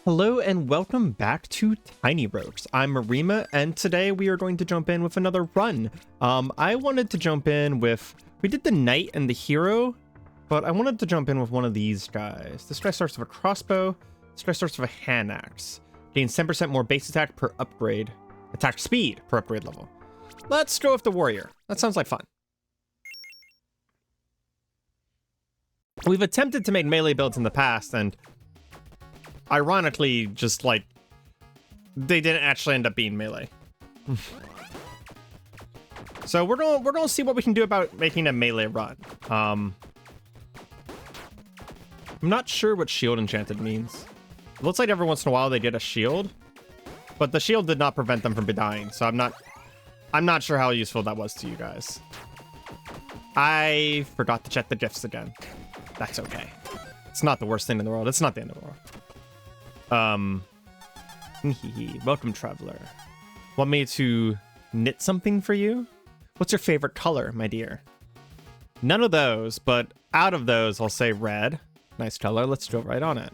Hello and welcome back to Tiny Rogues. I'm Areima, and today we are going to jump in with another run. I wanted to jump in with... We did the knight and the hero, but I wanted to jump in with one of these guys. This guy starts with a crossbow. This guy starts with a hand axe. Gains 10% more base attack per upgrade. Attack speed per upgrade level. Let's go with the warrior. That sounds like fun. We've attempted to make melee builds in the past, and ironically, just like, they didn't actually end up being melee. So we're gonna see what we can do about making a melee run. I'm not sure what shield enchanted means. It looks like every once in a while they get a shield, but the shield did not prevent them from dying, so I'm not sure how useful that was to you guys. I forgot to check the gifts again. That's okay. It's not the worst thing in the world. It's not the end of the world. Welcome, traveler. Want me to knit something for you? What's your favorite color, my dear? None of those, but out of those, I'll say red. Nice color. Let's go right on it.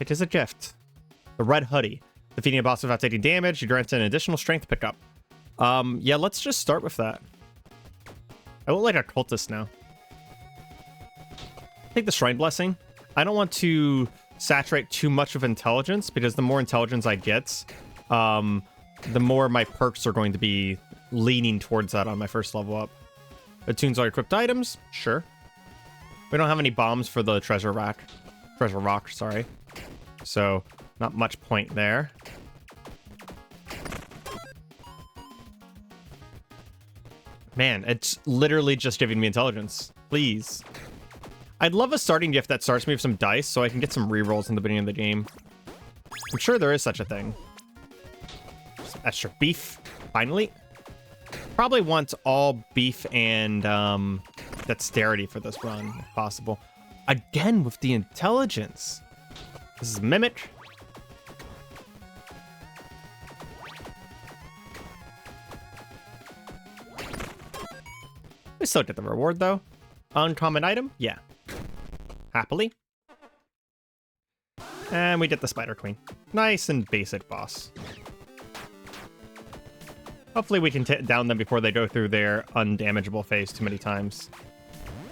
It is a gift. The red hoodie. Defeating a boss without taking damage, you grant an additional strength pickup. Yeah, let's just start with that. I look like a cultist now. Take the Shrine Blessing. I don't want to saturate too much of intelligence, because the more intelligence I get, the more my perks are going to be leaning towards that on my first level up. Attunes all equipped items. Sure. We don't have any bombs for the treasure rock, sorry. So not much point there. Man, it's literally just giving me intelligence. Please. I'd love a starting gift that starts me with some dice so I can get some rerolls in the beginning of the game. I'm sure there is such a thing. Some extra beef, finally. Probably want all beef and dexterity for this run, if possible. Again, with the intelligence. This is Mimic. We still get the reward, though. Uncommon item? Yeah. Happily. And we get the Spider Queen. Nice and basic boss. Hopefully we can down them before they go through their undamageable phase too many times.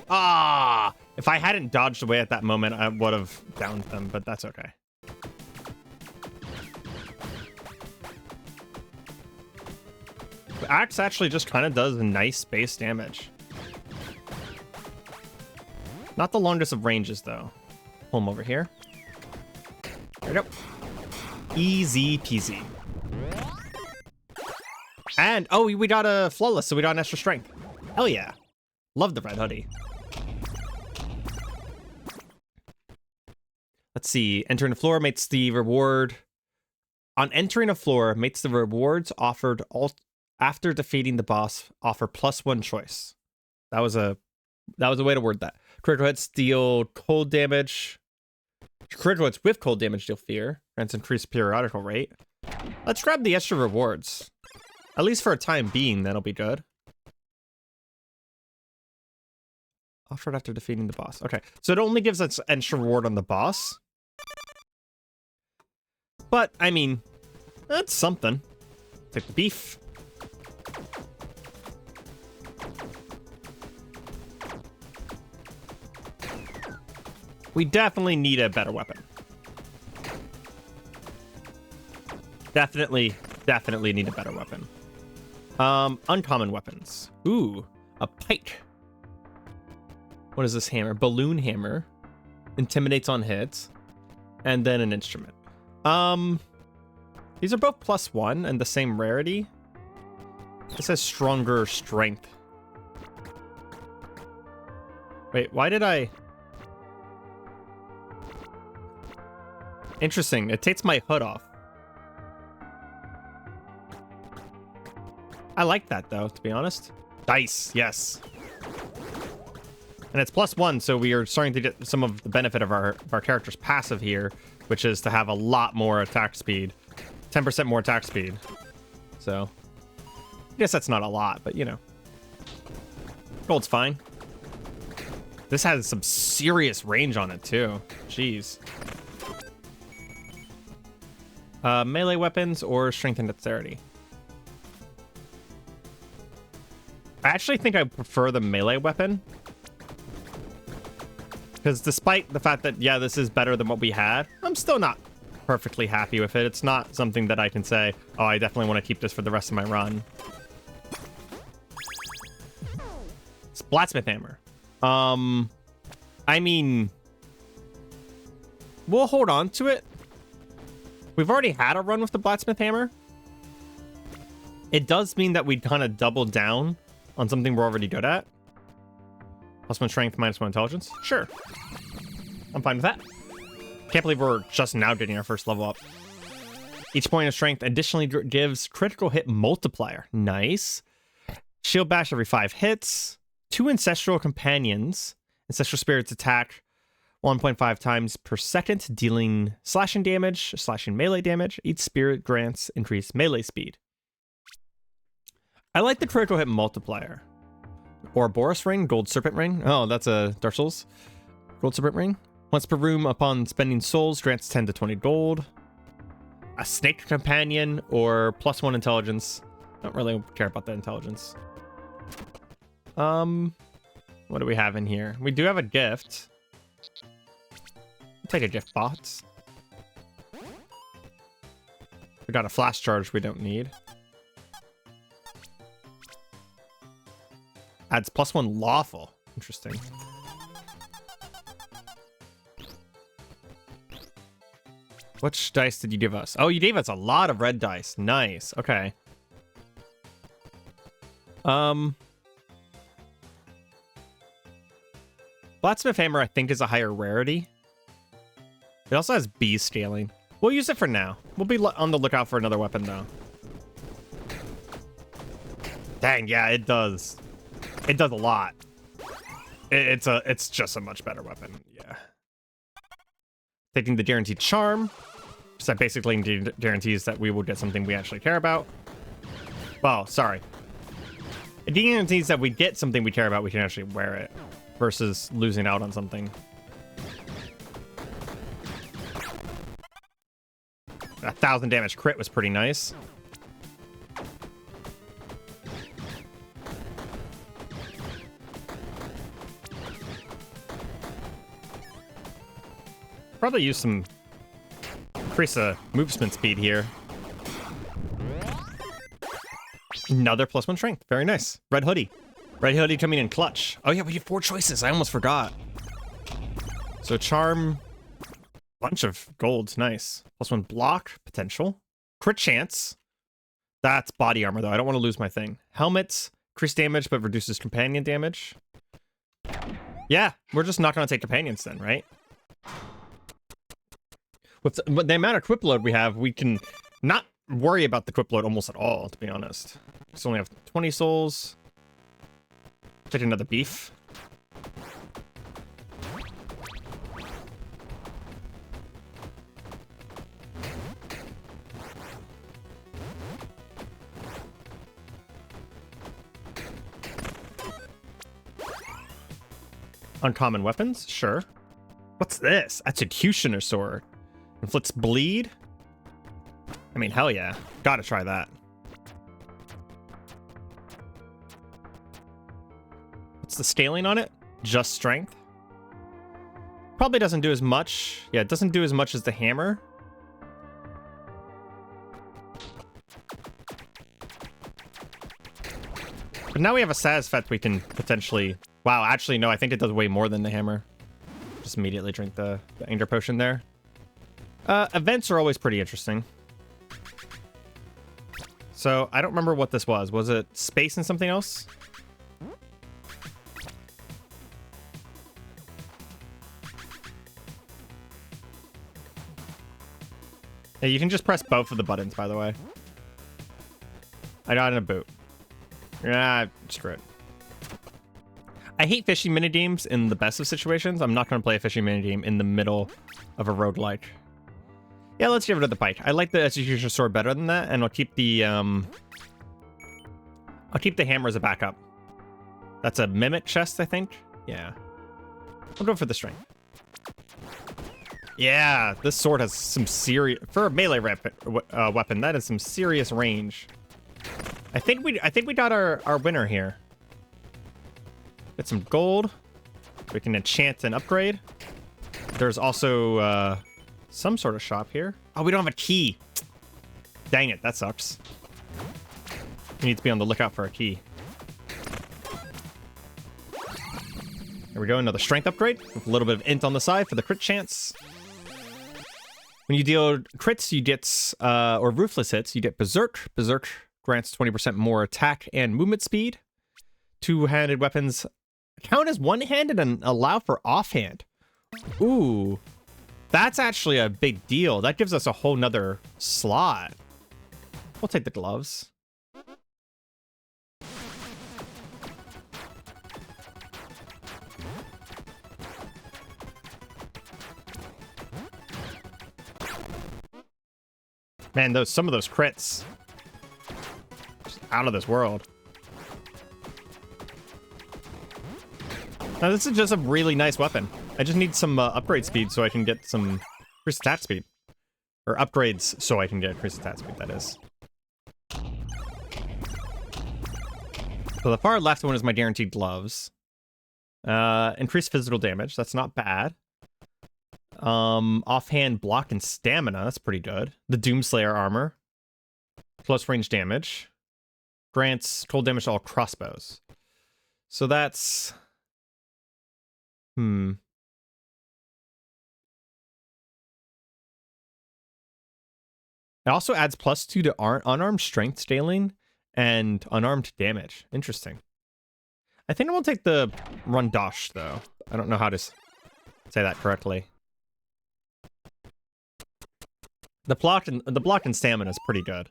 Ah! If I hadn't dodged away at that moment, I would have downed them, but that's okay. The axe actually just kind of does a nice base damage. Not the longest of ranges, though. Pull him over here. There we go. Easy peasy. And, oh, we got a flawless, so we got an extra strength. Hell yeah. Love the red hoodie. Let's see. Entering a floor makes the reward... On entering a floor, makes the rewards offered after defeating the boss offer +1 choice. That was a way to word that. Critical hits deal cold damage. Critical hits with cold damage deal fear. Grants increased periodical rate. Let's grab the extra rewards. At least for a time being, that'll be good. Offered after defeating the boss. Okay, so it only gives us extra reward on the boss. But, I mean, that's something. Take the beef. We definitely need a better weapon. Definitely need a better weapon. Uncommon weapons. Ooh, a pike. What is this hammer? Balloon hammer. Intimidates on hits. And then an instrument. These are both +1 and the same rarity. This has stronger strength. Wait, why did I... Interesting. It takes my hood off. I like that, though, to be honest. Dice, yes. And it's +1, so we are starting to get some of the benefit of our character's passive here, which is to have a lot more attack speed. 10% more attack speed. So, I guess that's not a lot, but, you know. Gold's fine. This has some serious range on it, too. Jeez. Melee weapons or strength and dexterity? I actually think I prefer the melee weapon. Because despite the fact that, yeah, this is better than what we had, I'm still not perfectly happy with it. It's not something that I can say, oh, I definitely want to keep this for the rest of my run. It's blacksmith hammer. I mean, we'll hold on to it. We've already had a run with the blacksmith hammer. It does mean that we kind of double down on something we're already good at. +1 strength, -1 intelligence. Sure. I'm fine with that. Can't believe we're just now getting our first level up. Each point of strength additionally gives critical hit multiplier. Nice. Shield bash every 5 hits. 2 ancestral companions. Ancestral spirits attack 1.5 times per second, dealing slashing damage, slashing melee damage. Each spirit grants increased melee speed. I like the critical hit multiplier. Ouroboros ring, gold serpent ring. Oh, that's a Dark Souls. Gold serpent ring. Once per room upon spending souls, grants 10 to 20 gold. A snake companion or +1 intelligence. Don't really care about the intelligence. What do we have in here? We do have a gift. I'll take a gift box. We got a flash charge we don't need. Adds +1 lawful. Interesting. Which dice did you give us? Oh, you gave us a lot of red dice. Nice. Okay. Blacksmith hammer, I think, is a higher rarity. It also has bee scaling. We'll use it for now. We'll be on the lookout for another weapon, though. Dang, yeah, it does. It does a lot. It's just a much better weapon. Yeah. Taking the guaranteed charm. So that basically guarantees that we will get something we actually care about. Well, sorry. It guarantees that we get something we care about, we can actually wear it. Versus losing out on something. A 1,000 damage crit was pretty nice. Probably use some increase the movement speed here. Another +1 strength. Very nice. Red hoodie. Red hoodie coming in clutch. Oh yeah, we have 4 choices. I almost forgot. So charm, bunch of golds. Nice. +1 block potential. Crit chance. That's body armor though. I don't want to lose my thing. Helmets, increased damage but reduces companion damage. Yeah, we're just not going to take companions then, right? With the amount of equip load we have, we can not worry about the equip load almost at all, to be honest. We only have 20 souls. Take another beef. Uncommon weapons? Sure. What's this? Executioner sword. Inflicts bleed? I mean, hell yeah. Gotta try that. What's the scaling on it? Just strength. Probably doesn't do as much. Yeah, it doesn't do as much as the hammer. But now we have a Sazfet we can potentially... Wow, actually, no, I think it does way more than the hammer. Just immediately drink the anger potion there. Events are always pretty interesting. So, I don't remember what this was. Was it space and something else? Yeah, you can just press both of the buttons, by the way. I got in a boot. Yeah, screw it. I hate fishing minigames in the best of situations. I'm not going to play a fishing minigame in the middle of a roguelike. Yeah, let's give it to the pike. I like the execution sword better than that, and I'll keep the hammer as a backup. That's a mimic chest, I think. Yeah. We'll go for the strength. Yeah, this sword has some serious... For a melee weapon, that is some serious range. I think we got our winner here. Get some gold. We can enchant and upgrade. There's also some sort of shop here. Oh, we don't have a key. Dang it, that sucks. We need to be on the lookout for a key. There we go, another strength upgrade with a little bit of int on the side for the crit chance. When you deal crits, you get, or ruthless hits, you get Berserk. Berserk grants 20% more attack and movement speed. Two-handed weapons count as one-handed and allow for offhand. Ooh, that's actually a big deal. That gives us a whole nother slot. We'll take the gloves. Man, some of those crits, just out of this world. Now this is just a really nice weapon. I just need some upgrade speed so I can get some increased attack speed, or upgrades so I can get increased attack speed. That is. So the far left one is my guaranteed gloves. Increased physical damage. That's not bad. Offhand block and stamina. That's pretty good. The Doomslayer armor. Close range damage. Grants cold damage to all crossbows. So that's... It also adds +2 to unarmed strength scaling and unarmed damage. Interesting. I think I will take the run dash though. I don't know how to say that correctly. The block and stamina is pretty good.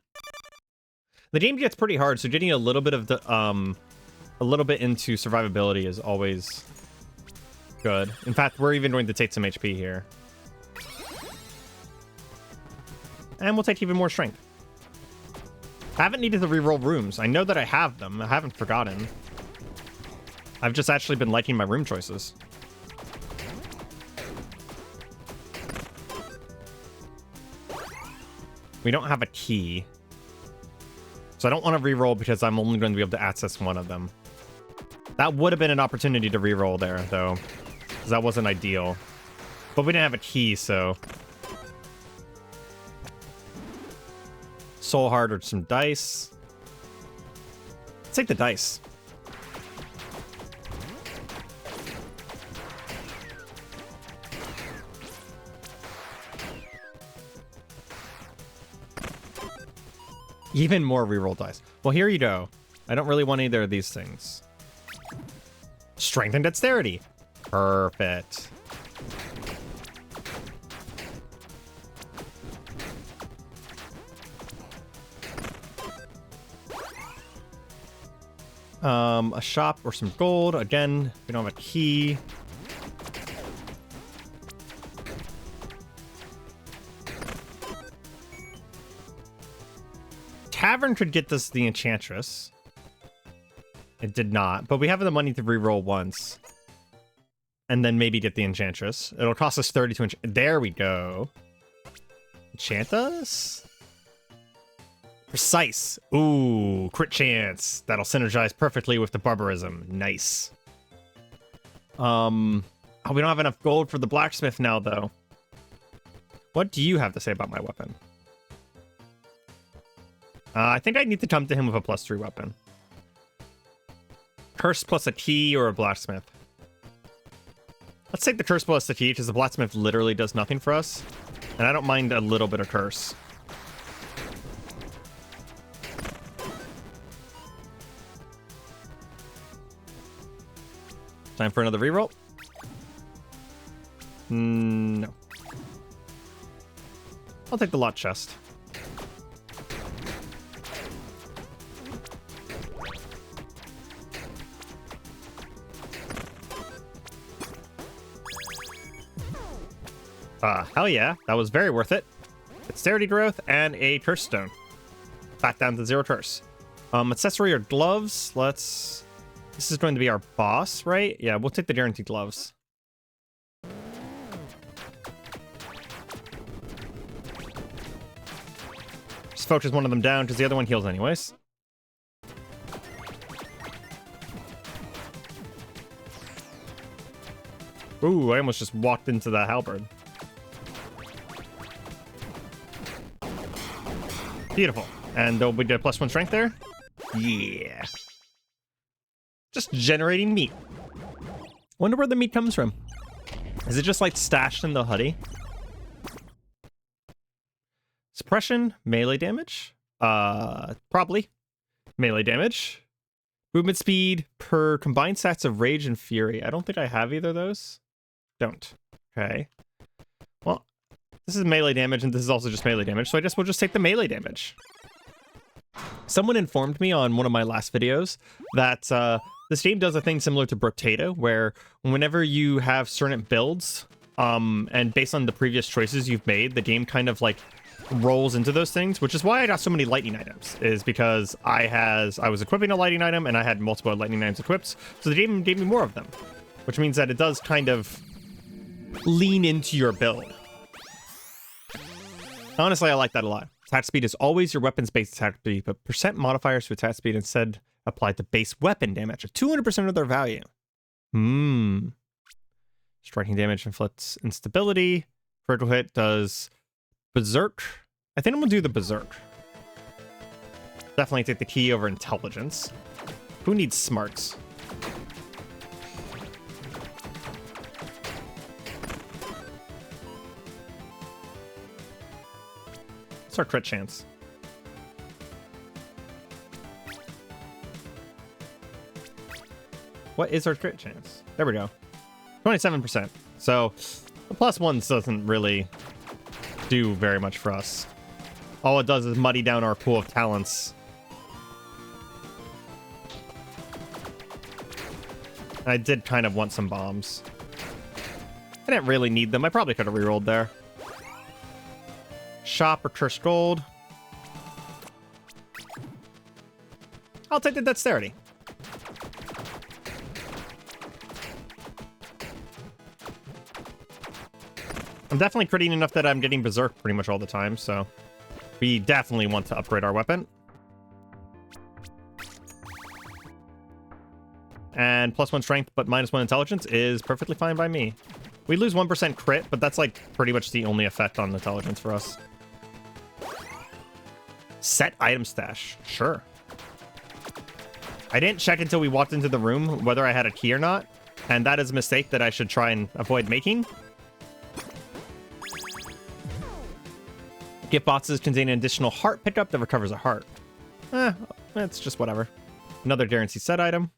The game gets pretty hard, so getting a little bit of the a little bit into survivability is always good. In fact, we're even going to take some HP here. And we'll take even more strength. I haven't needed to reroll rooms. I know that I have them. I haven't forgotten. I've just actually been liking my room choices. We don't have a key. So I don't want to reroll because I'm only going to be able to access one of them. That would have been an opportunity to reroll there, though. Because that wasn't ideal. But we didn't have a key, so... Soul Heart or some dice. Let's take the dice. Even more reroll dice. Well, here you go. I don't really want either of these things. Strength and dexterity. Perfect. A shop or some gold. Again, we don't have a key. Tavern could get us the Enchantress. It did not, but we have the money to reroll once. And then maybe get the Enchantress. It'll cost us 30 to enchant. There we go. Enchant us? Precise. Ooh, crit chance. That'll synergize perfectly with the barbarism. Nice. Oh, we don't have enough gold for the blacksmith now, though. What do you have to say about my weapon? I think I need to come to him with a +3 weapon. Curse plus a key or a blacksmith. Let's take the curse plus the key, because the blacksmith literally does nothing for us. And I don't mind a little bit of curse. Time for another reroll. No. I'll take the lot chest. Hell yeah, that was very worth it. Dexterity growth and a curse stone. Back down to 0 curse. Accessory or gloves. This is going to be our boss, right? Yeah, we'll take the guaranteed gloves. focus one of them down because the other one heals anyways. Ooh, I almost just walked into the halberd. Beautiful. And we did a +1 strength there? Yeah. Just generating meat. Wonder where the meat comes from. Is it just like stashed in the hoodie? Suppression, melee damage? Probably. Melee damage. Movement speed per combined stats of Rage and Fury. I don't think I have either of those. Don't. Okay. Well, this is melee damage, and this is also just melee damage, so I guess we'll just take the melee damage. Someone informed me on one of my last videos that this game does a thing similar to Brotato, where whenever you have certain builds, and based on the previous choices you've made, the game kind of like rolls into those things, which is why I got so many lightning items, is because I was equipping a lightning item and I had multiple lightning items equipped, so the game gave me more of them, which means that it does kind of lean into your build. Honestly, I like that a lot. Attack speed is always your weapon's base attack speed, but percent modifiers to attack speed instead applied to base weapon damage at 200% of their value. Striking damage inflicts instability. Critical hit does berserk. I think I'm gonna do the berserk. Definitely take the key over intelligence. Who needs smarts? What's our crit chance? What is our crit chance? There we go. 27%. So the +1 doesn't really do very much for us. All it does is muddy down our pool of talents. I did kind of want some bombs. I didn't really need them. I probably could have rerolled there. Shop or cursed gold. I'll take the dexterity. I'm definitely critting enough that I'm getting berserk pretty much all the time, so we definitely want to upgrade our weapon. And +1 strength, but -1 intelligence is perfectly fine by me. We lose 1% crit, but that's like pretty much the only effect on intelligence for us. Set item stash. Sure. I didn't check until we walked into the room whether I had a key or not, and that is a mistake that I should try and avoid making. Gift boxes contain an additional heart pickup that recovers a heart. It's just whatever. Another guaranteed set item.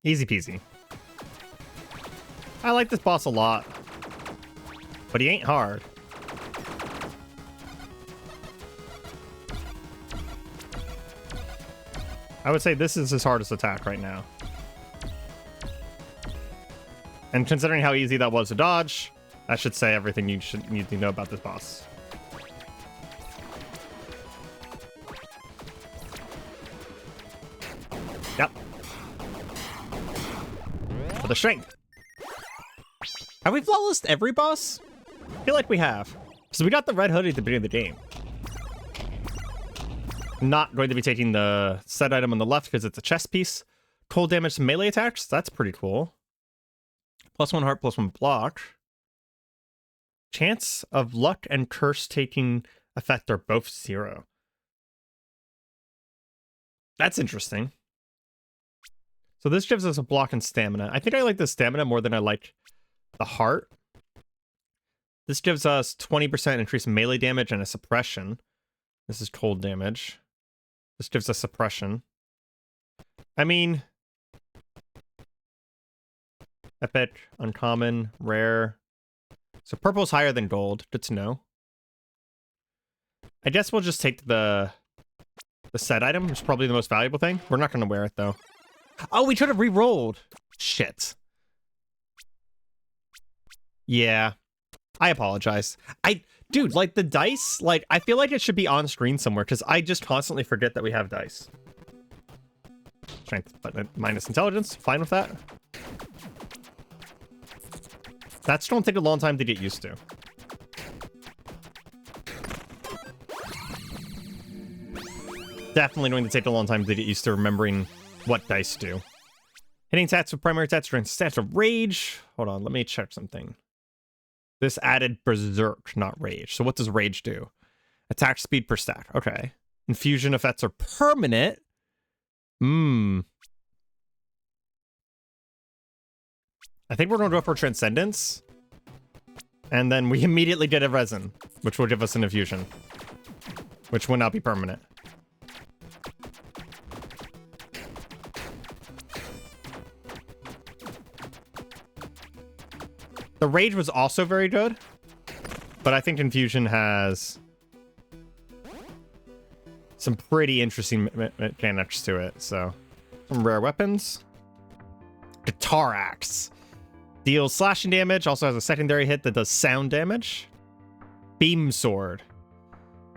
Easy peasy. I like this boss a lot, but he ain't hard. I would say this is his hardest attack right now. And considering how easy that was to dodge, that should say everything you should need to know about this boss. Yep. For the strength. Have we flawlessed every boss? I feel like we have. So we got the red hoodie at the beginning of the game. Not going to be taking the set item on the left because it's a chest piece. Cold damage to melee attacks. That's pretty cool. +1 heart, +1 block. Chance of luck and curse taking effect are both 0. That's interesting. So this gives us a block and stamina. I think I like the stamina more than I like the heart. This gives us 20% increase in melee damage and a suppression. This is cold damage. This gives us suppression. I mean, epic, uncommon, rare. So purple's higher than gold. Good to know. I guess we'll just take the set item, which is probably the most valuable thing. We're not going to wear it, though. Oh, we could have re-rolled. Shit. Yeah. I apologize. Dude, like the dice, like I feel like it should be on screen somewhere because I just constantly forget that we have dice. Strength but minus intelligence. Fine with that. That's going to take a long time to get used to. Definitely going to take a long time to get used to remembering what dice do. Hitting stats with primary stats, strength stats of rage. Hold on, let me check something. This added berserk, not rage. So what does rage do? Attack speed per stack. Okay. Infusion effects are permanent. I think we're going to go for transcendence. And then we immediately get a resin, which will give us an infusion, which will not be permanent. The rage was also very good, but I think infusion has some pretty interesting mechanics to it. So, some rare weapons. Guitar axe deals slashing damage. Also has a secondary hit that does sound damage. Beam sword.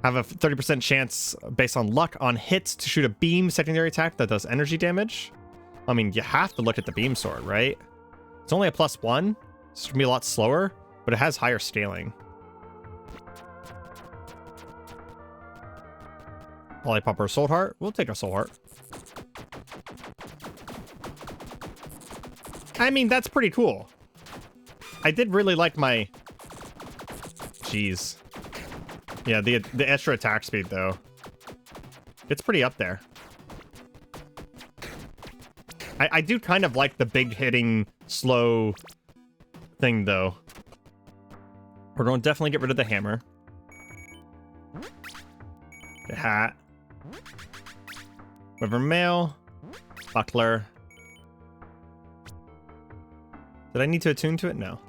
Have a 30% chance based on luck on hits to shoot a beam secondary attack that does energy damage. I mean, you have to look at the beam sword, right? It's only a +1. It's gonna be a lot slower, but it has higher scaling. Lollipop or soul heart? We'll take a soul heart. I mean, that's pretty cool. I did really like my... Jeez. Yeah, the extra attack speed, though. It's pretty up there. I do kind of like the big hitting, slow thing, though. We're going to definitely get rid of the hammer. The hat. Quiver mail. Buckler. Did I need to attune to it? No.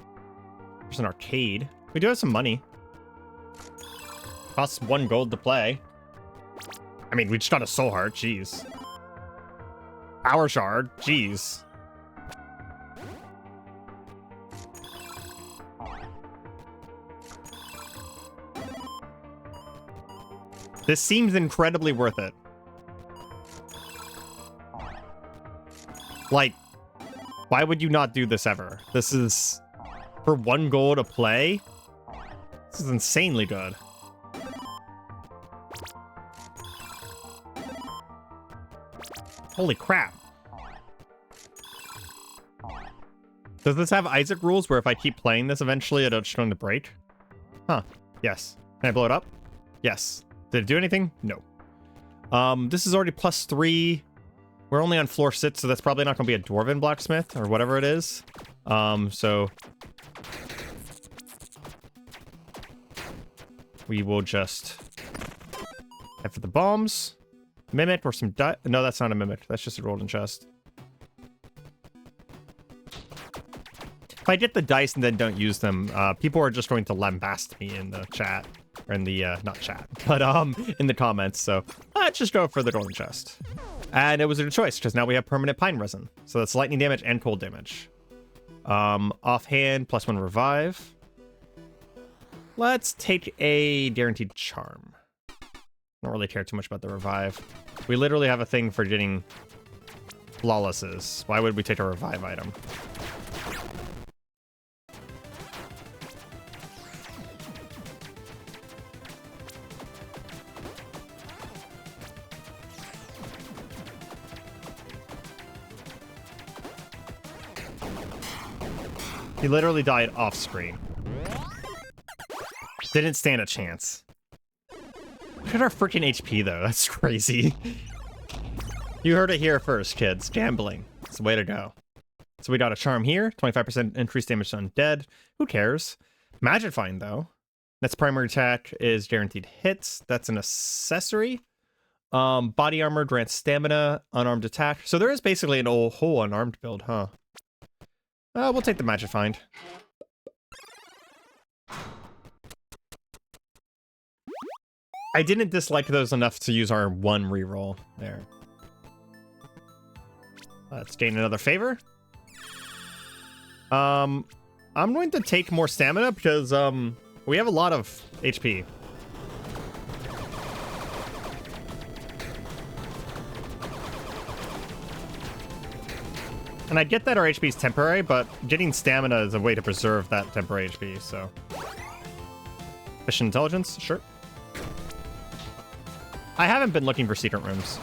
There's an arcade. We do have some money. Costs 1 gold to play. I mean, we just got a soul heart. Jeez. Power shard. Jeez. This seems incredibly worth it. Like, why would you not do this ever? This is for 1 gold a play. This is insanely good. Holy crap. Does this have Isaac rules where if I keep playing this eventually it's just going to break? Huh. Yes. Can I blow it up? Yes. Did it do anything? No. This is already +3. We're only on floor 6, so that's probably not going to be a dwarven blacksmith or whatever it is. So we will just head for the bombs. Mimic or some no, that's not a mimic. That's just a golden chest. If I get the dice and then don't use them, people are just going to lambast me in the chat. Or in the, not chat, but in the comments. So let's just go for the golden chest. And it was a good choice, because now we have permanent pine resin. So that's lightning damage and cold damage. Offhand, +1 revive. Let's take a guaranteed charm. Don't really care too much about the revive. We literally have a thing for getting flawlesses. Why would we take a revive item? He literally died off screen. Didn't stand a chance. Look at our freaking HP, though. That's crazy. You heard it here first, kids. Gambling. It's the way to go. So we got a charm here. 25% increased damage to undead. Who cares? Magifying, though. That's primary attack is guaranteed hits. That's an accessory. Body armor grants stamina. Unarmed attack. So there is basically an whole unarmed build, huh? We'll take the Magifying. I didn't dislike those enough to use our 1 reroll there. Let's gain another favor. I'm going to take more stamina because we have a lot of HP. And I get that our HP is temporary, but getting stamina is a way to preserve that temporary HP, so. Efficient intelligence, sure. I haven't been looking for secret rooms.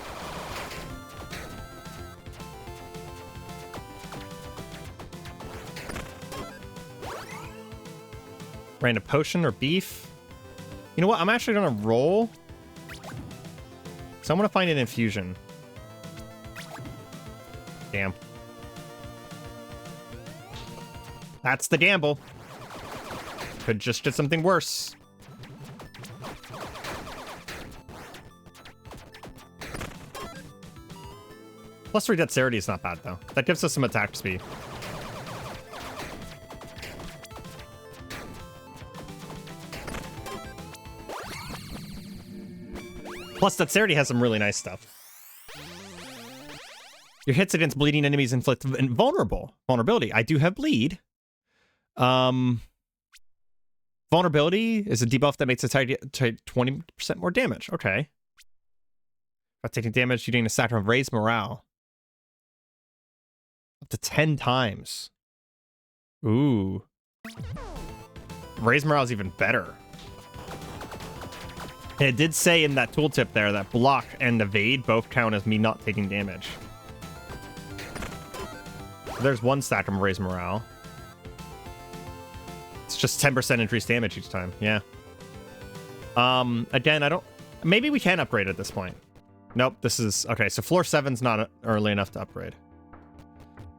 Random potion or beef. You know what? I'm actually gonna roll. So I'm gonna find an infusion. Damn. That's the gamble. Could just get something worse. +3 dexterity is not bad though. That gives us some attack speed. Plus, dexterity has some really nice stuff. Your hits against bleeding enemies inflict vulnerability. I do have bleed. Vulnerability is a debuff that makes attack 20% more damage. Okay. By taking damage, you gain a stack of raised morale. Up to 10 times. Ooh. Raised morale is even better. And it did say in that tooltip there that block and evade both count as me not taking damage. So there's one stack of raised morale. It's just 10% increased damage each time. Yeah. Again, I don't... Maybe we can upgrade at this point. Nope, this is... Okay, so floor 7's not early enough to upgrade.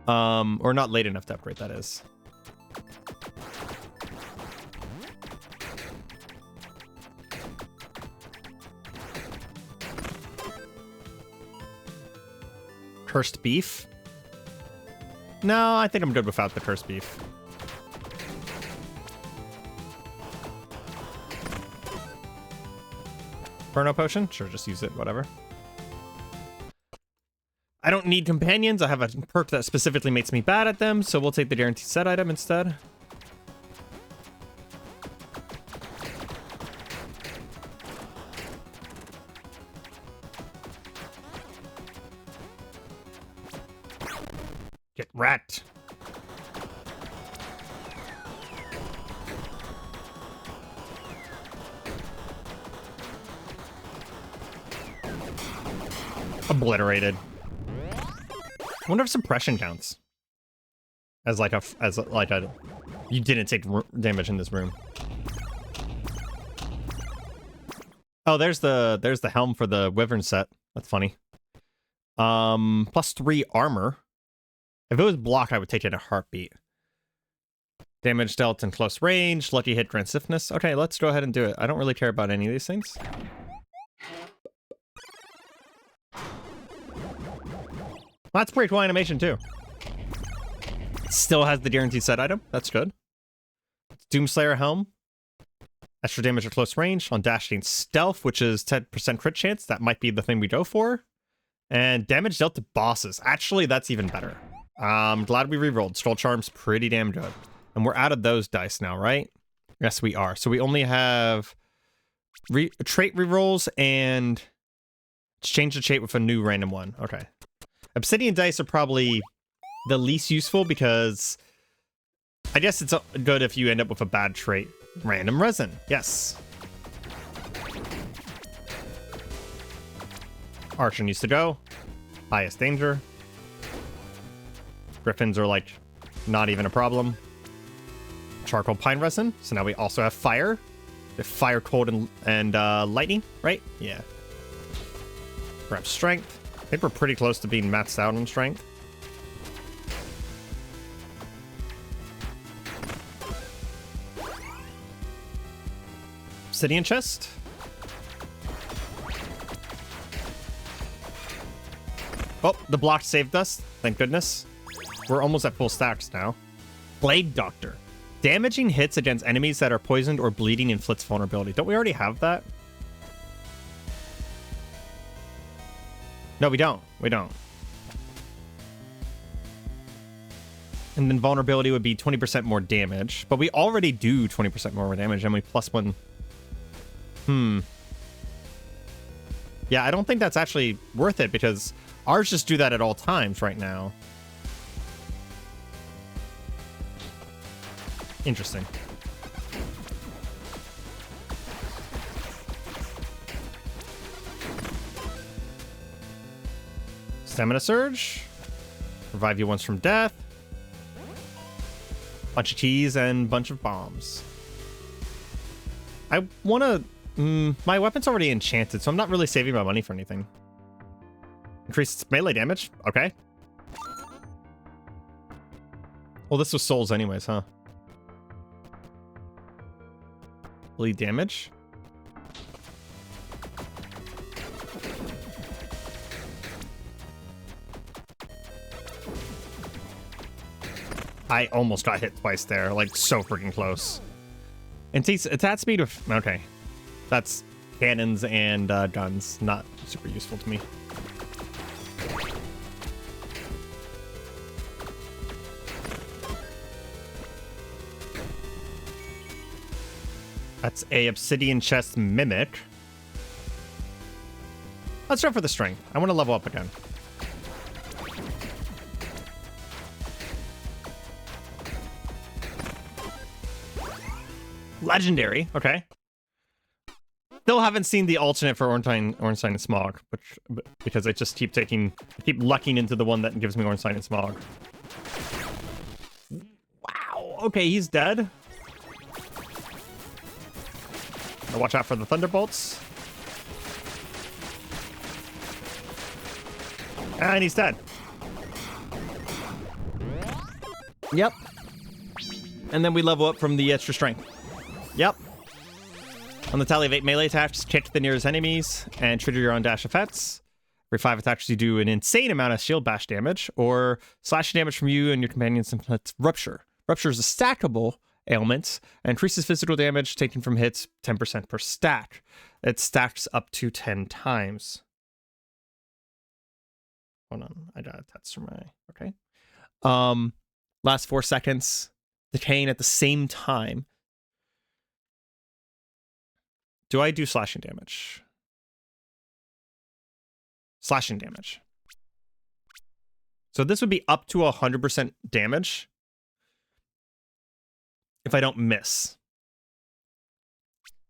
Or not late enough to upgrade, that is. Cursed beef? No, I think I'm good without the cursed beef. Burno potion? Sure, just use it, whatever. I don't need companions. I have a perk that specifically makes me bad at them, so we'll take the guaranteed set item instead. Get wrecked. Obliterated. I wonder if suppression counts as like a you didn't take damage in this room. Oh, there's the helm for the wyvern set. That's funny. +3 armor. If it was block, I would take it a heartbeat. Damage dealt in close range. Lucky hit grants stiffness. Okay, let's go ahead and do it. I don't really care about any of these things. Well, that's pretty cool animation too. Still has the guaranteed set item. That's good. Doomslayer helm. Extra damage at close range on dashing stealth, which is 10% crit chance. That might be the thing we go for. And damage dealt to bosses. Actually, that's even better. I'm glad we rerolled. Scroll Charm's pretty damn good. And we're out of those dice now, right? Yes, we are. So we only have trait rerolls and change the trait with a new random one. Okay. Obsidian dice are probably the least useful because I guess it's good if you end up with a bad trait. Random resin. Yes. Archer needs to go. Highest danger. Griffins are like not even a problem. Charcoal pine resin. So now we also have fire. The fire, cold, and lightning, right? Yeah. Perhaps strength. I think we're pretty close to being maxed out on strength. Obsidian chest. Oh, the block saved us. Thank goodness. We're almost at full stacks now. Blade Doctor. Damaging hits against enemies that are poisoned or bleeding inflicts vulnerability. Don't we already have that? No, we don't. We don't. And then vulnerability would be 20% more damage. But we already do 20% more damage, and we +1. Yeah, I don't think that's actually worth it, because ours just do that at all times right now. Interesting. Stamina surge. Revive you once from death. Bunch of keys and bunch of bombs. I want to... my weapon's already enchanted, so I'm not really saving my money for anything. Increased melee damage. Okay. Well, this was souls anyways, huh? Bleed damage. I almost got hit twice there, like so freaking close. And attack speed of... Okay. That's cannons and guns. Not super useful to me. That's a obsidian chest mimic. Let's try for the strength. I want to level up again. Legendary. Okay. Still haven't seen the alternate for Ornstein and Smog, because I just keep lucking into the one that gives me Ornstein and Smog. Wow. Okay, he's dead. Watch out for the thunderbolts. And he's dead. Yep. And then we level up from the extra strength. Yep. On the tally of 8 melee attacks, kick the nearest enemies and trigger your own dash effects. Every 5 attacks, you do an insane amount of shield bash damage or slash damage from you and your companions inflicts rupture. Rupture is a stackable ailment and increases physical damage taken from hits 10% per stack. It stacks up to 10 times. Hold on, I got that's for my okay. Last 4 seconds, decaying at the same time. Do I do slashing damage? Slashing damage. So this would be up to 100% damage if I don't miss.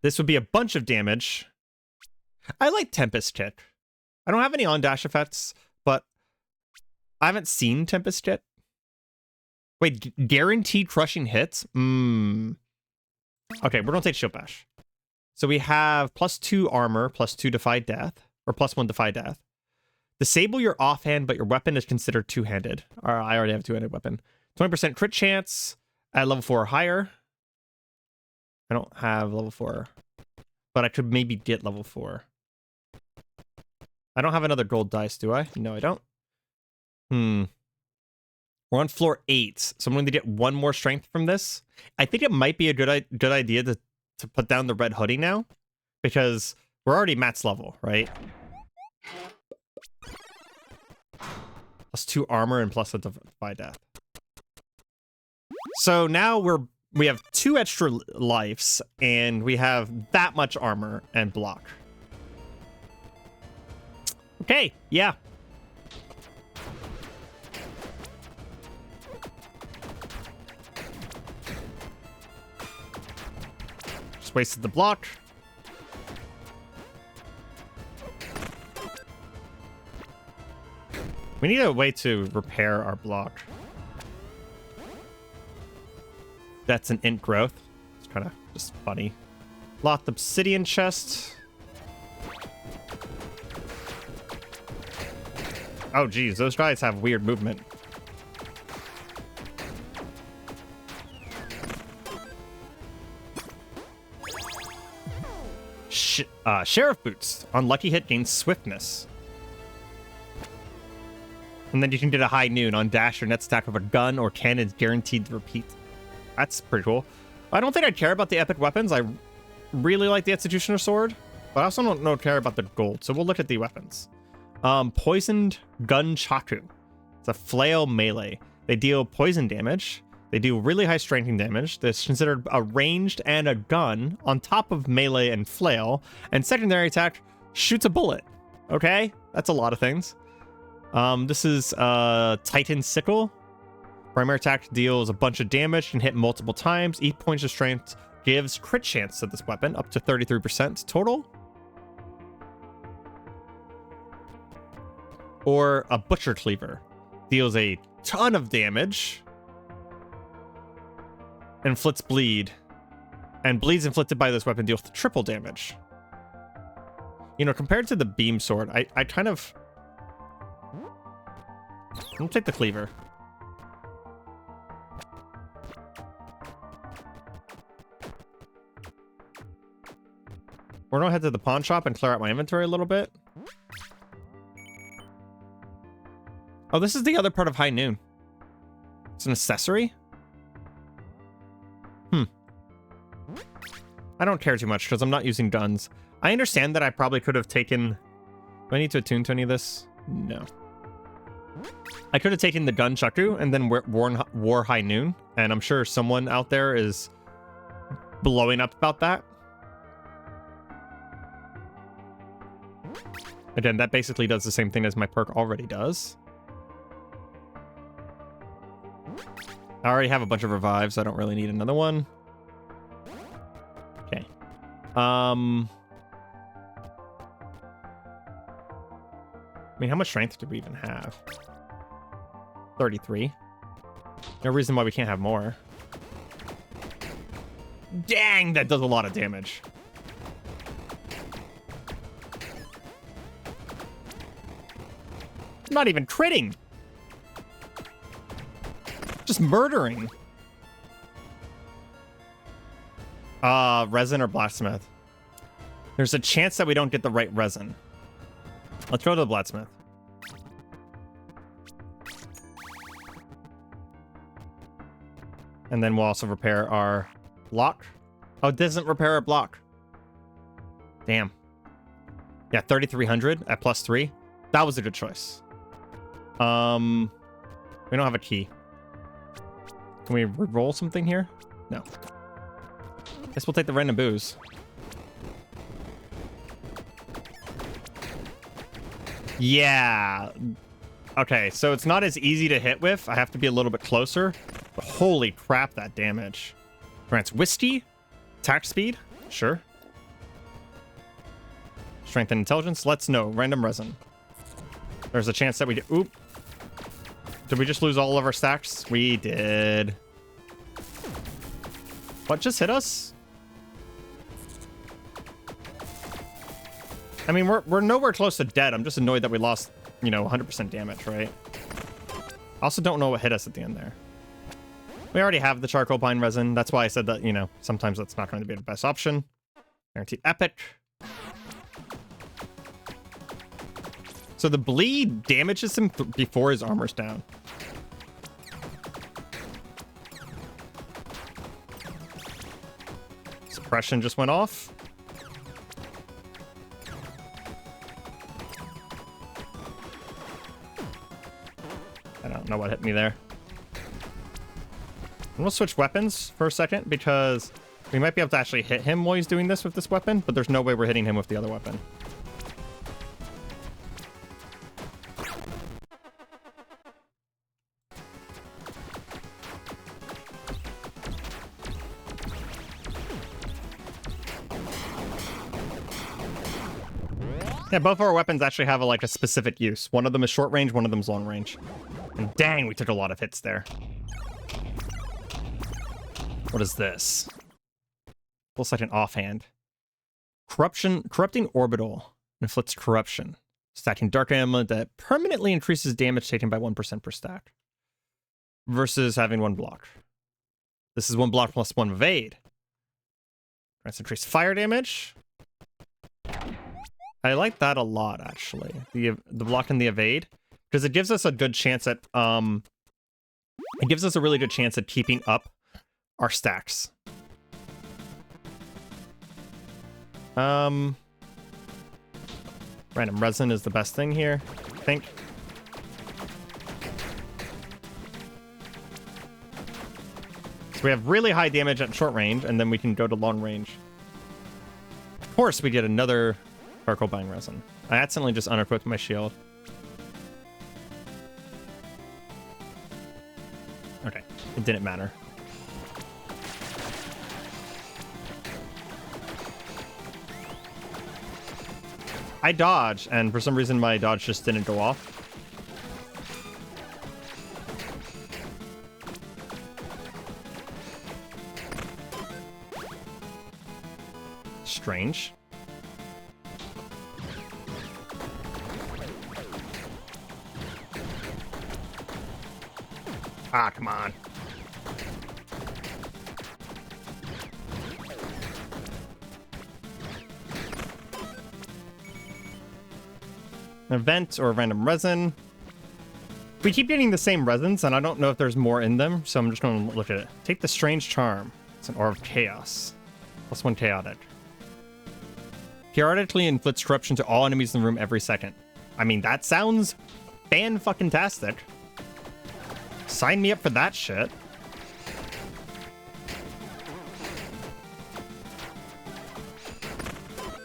This would be a bunch of damage. I like Tempest Kick. I don't have any on-dash effects, but I haven't seen Tempest Kick. Wait, guaranteed crushing hits? Okay, we're gonna take Shield Bash. So we have +2 armor, +2 Defy Death, or +1 Defy Death. Disable your offhand, but your weapon is considered two-handed. I already have a two-handed weapon. 20% crit chance at level 4 or higher. I don't have level 4, but I could maybe get level 4. I don't have another gold dice, do I? No, I don't. We're on floor 8, so I'm going to get 1 more strength from this. I think it might be a good idea to put down the red hoodie now, because we're already max level, right? +2 armor and +1 Defy Death. So now we have 2 extra lives, and we have that much armor and block. Okay, yeah. Just wasted the block. We need a way to repair our block. That's an int growth. It's kind of just funny. Locked obsidian chest. Oh, geez, those guys have weird movement. Sheriff boots. On lucky hit, gains swiftness. And then you can get a high noon on dash or net stack of a gun or cannon is guaranteed to repeat. That's pretty cool. I don't think I care about the epic weapons. I really like the Executioner Sword, but I also don't care about the gold. So we'll look at the weapons. Poisoned Gun Chaku. It's a flail melee. They deal poison damage. They do really high strengthening damage. That's considered a ranged and a gun on top of melee and flail. And secondary attack shoots a bullet. Okay, that's a lot of things. This is Titan Sickle. Primary attack deals a bunch of damage, can hit multiple times. Each point of strength gives crit chance to this weapon, up to 33% total. Or a Butcher Cleaver. Deals a ton of damage. Inflicts bleed. And bleeds inflicted by this weapon deals triple damage. You know, compared to the beam sword, I kind of... I'm gonna take the cleaver. We're gonna head to the pawn shop and clear out my inventory a little bit. Oh, this is the other part of High Noon. It's an accessory? I don't care too much because I'm not using guns. I understand that I probably could have taken... Do I need to attune to any of this? No. I could have taken the gun Chaku and then wore High Noon, and I'm sure someone out there is blowing up about that. Again, that basically does the same thing as my perk already does. I already have a bunch of revives, so I don't really need another one. Okay. I mean, how much strength do we even have? 33. No reason why we can't have more. Dang, that does a lot of damage. Not even critting. Just murdering. Resin or blacksmith? There's a chance that we don't get the right resin. Let's go to the blacksmith. And then we'll also repair our block. Oh, it doesn't repair our block. Damn. Yeah, 3,300 at +3. That was a good choice. We don't have a key. Can we roll something here? No. Guess we'll take the random booze. Yeah. Okay, so it's not as easy to hit with. I have to be a little bit closer. But holy crap, that damage. Grants whiskey. Attack speed. Sure. Strength and intelligence. Let's know. Random resin. There's a chance that we did. Oop. Did we just lose all of our stacks? We did. What just hit us? I mean, we're nowhere close to dead. I'm just annoyed that we lost, you know, 100% damage, right? I also don't know what hit us at the end there. We already have the charcoal pine resin. That's why I said that, you know, sometimes that's not going to be the best option. Guaranteed epic. So the bleed damages him before his armor's down. Suppression just went off. I don't know what hit me there. I'm gonna switch weapons for a second because we might be able to actually hit him while he's doing this with this weapon, but there's no way we're hitting him with the other weapon. Yeah, both of our weapons actually have a specific use. One of them is short range, one of them is long range. And dang, we took a lot of hits there. What is this? Looks like an offhand. Corrupting orbital inflicts corruption. Stacking dark ammo that permanently increases damage taken by 1% per stack. Versus having one block. This is one block plus one evade. Let's increase fire damage. I like that a lot, actually. The block and the evade. Because it gives us a good chance at, it gives us a really good chance at keeping up our stacks. Random resin is the best thing here, I think. So we have really high damage at short range, and then we can go to long range. Of course, we get another charcoal buying resin. I accidentally just unequipped my shield. Okay. It didn't matter. I dodge, and for some reason my dodge just didn't go off. Strange. Ah, come on. An event or a random resin. We keep getting the same resins, and I don't know if there's more in them, so I'm just going to look at it. Take the strange charm. It's an aura of chaos. +1 chaotic. Periodically inflicts corruption to all enemies in the room every second. I mean, that sounds fan-fucking-tastic. Sign me up for that shit.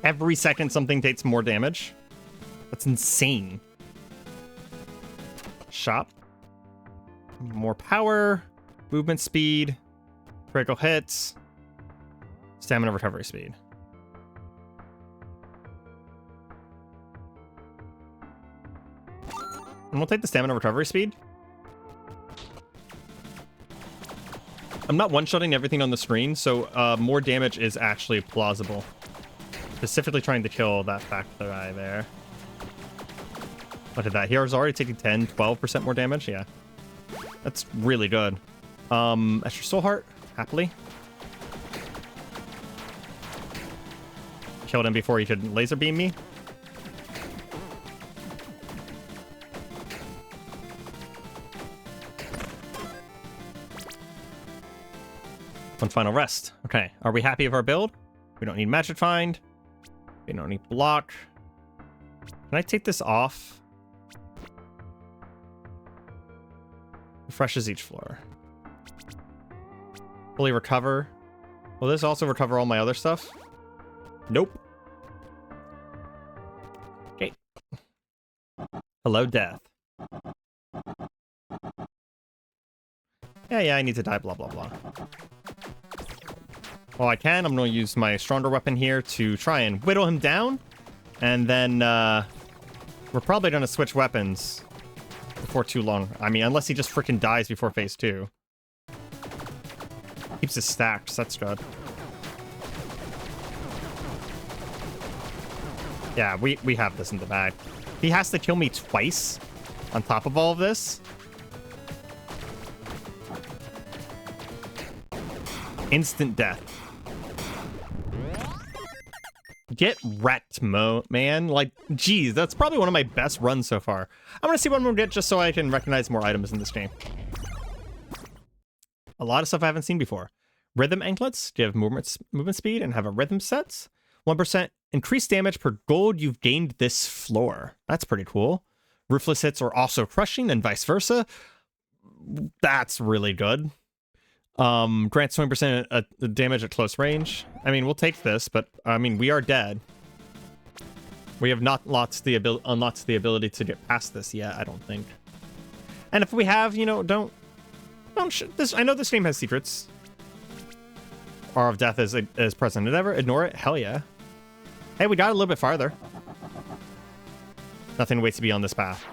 Every second something takes more damage. That's insane. Shop. More power. Movement speed. Critical hits. Stamina recovery speed. And we'll take the stamina recovery speed. I'm not one-shotting everything on the screen, so more damage is actually plausible. Specifically trying to kill that factor guy there. Look at that. Hero's already taking 10, 12% more damage. Yeah. That's really good. Extra soul heart. Happily. Killed him before he could laser beam me. One final rest. Okay. Are we happy with our build? We don't need magic find. We don't need block. Can I take this off? Refreshes each floor. Fully recover. Will this also recover all my other stuff? Nope. Okay. Hello, death. Yeah, I need to die, blah, blah, blah. Well, I can. I'm going to use my stronger weapon here to try and whittle him down. And then, we're probably going to switch weapons before too long. I mean, unless he just freaking dies before phase 2. Keeps his stacks. That's good. Yeah, we have this in the bag. He has to kill me twice on top of all of this. Instant death. Get wrecked, man. Like, geez, that's probably one of my best runs so far. I'm gonna see what I'm gonna get just so I can recognize more items in this game. A lot of stuff I haven't seen before. Rhythm anklets give movement speed and have a rhythm set. 1% increased damage per gold you've gained this floor. That's pretty cool. Ruthless hits are also crushing and vice versa. That's really good. Grants 20% damage at close range. I mean, we'll take this, but I mean, we are dead. We have not unlocked the ability to get past this yet, I don't think. And if we have, you know, don't this. I know this game has secrets. Aura of Death is present. Never ignore it. Hell yeah. Hey, we got a little bit farther. Nothing waits to be on this path.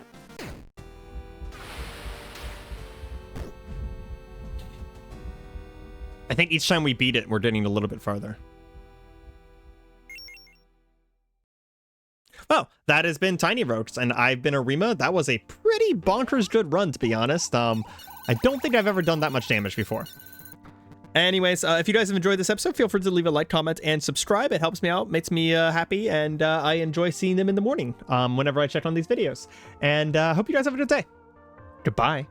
I think each time we beat it, we're getting a little bit farther. Well, that has been Tiny Rogues, and I've been Areima. That was a pretty bonkers good run, to be honest. I don't think I've ever done that much damage before. Anyways, if you guys have enjoyed this episode, feel free to leave a like, comment, and subscribe. It helps me out, makes me happy, and I enjoy seeing them in the morning whenever I check on these videos. And hope you guys have a good day. Goodbye.